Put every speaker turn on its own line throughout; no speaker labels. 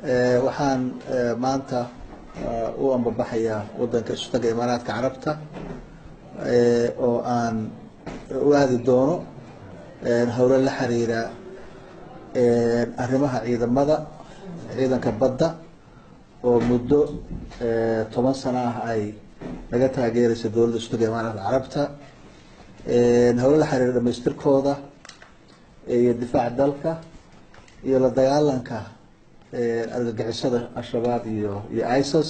waxaan maanta u ambabaxayaa wadanka isu taga Imaaraadka Carabta oo aan u aadi doono hawlo la xiriira arrimaha ciidanka badda oo muddo 10 sano ah ay laga taageerayso dowladda isu taga Imaaraadka Carabta hawlo la xiriira dhamaystirkooda iyo difaaca dalka iyo la dagaalanka argagixisada al-shabaab iyo ISIS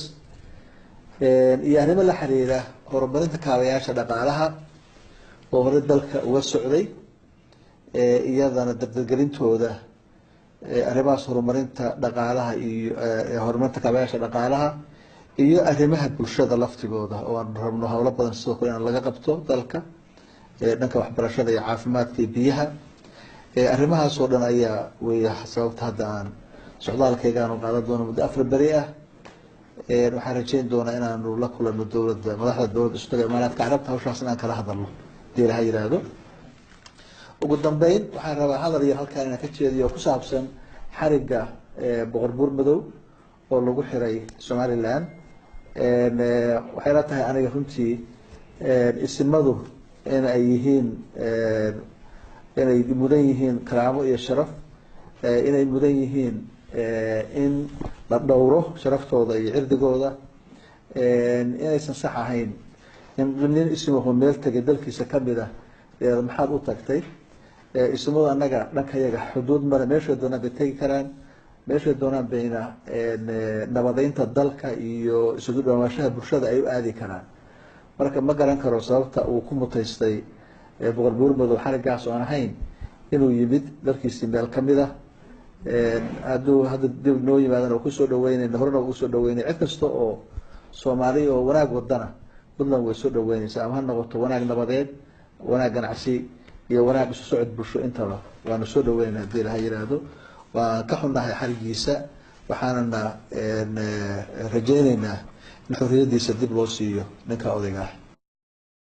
iyo arrimo la xiriira horumarinta kaabayaasha dhaqaalaha oo hore dalka uga socday iyadana dardargelintooda arrimahaas horumarinta dhaqaalaha iyo horumarinta kaabayaasha dhaqaalaha iyo arrimaha bulshada laftigooda oo aan rabno hawlo badan sidoo kale in laga qabto dalka dhanka waxbarashada iyo caafimaadka iyo biyaha arrimahaas oo dhan ayaa weeya sababta hadda aan socdaalkayga aanu qaadan doono muddo 4 beri ah waxaan rajayn doonaa inaanu la kulanno madaxda dowladda isu taga Imaaraadka Carabta hawshaas inaan kala hadalno hadii la yiraahdo ugu dambeyn waxaan rabaa hadal yar halkaan inaan ka jeediyo ku saabsan xariga boqor buur madow oo lagu xiray Somaliland waxay la tahay aniga runtii isimadu in ay yihiin inay mudan yihiin karaamo iyo sharaf inay mudan yihiin in la dhowro sharaftooda iyo cirdigooda inaysan sax ahayn in nin ismuhu meel tagay dalkiisa kamid ah maxaad u tagtay ismuhu anaga dhankayaga xuduud mara meesha doonaan bay tagi karaan meesha doonaan bayna nabadeynta dalka iyo isugu dhawaanshaha bulshada ay u aadi karaan marka ma garan karo sababta uu ku mutaystay boqor buur madow xarigaas oo aan ahayn inuu yimid dalkiisii meel kamid ah hadduu hadda dib noo yimaadana oo kusoo dhaweynayna horena ugu soo dhaweynay cid kasta oo Soomaali oo wanaag wadana Puntland way soo dhaweynaysaa ama ha noqoto wanaag nabadeed wanaag ganacsi iyo wanaag isu socod bulsho intaba waana soo dhaweynaa hadii la yiraahdo waan ka xunnahay xarigiisa waxaanana rajaynaynaa in xorriyadiisa dib loo siiyo ninka odayga ah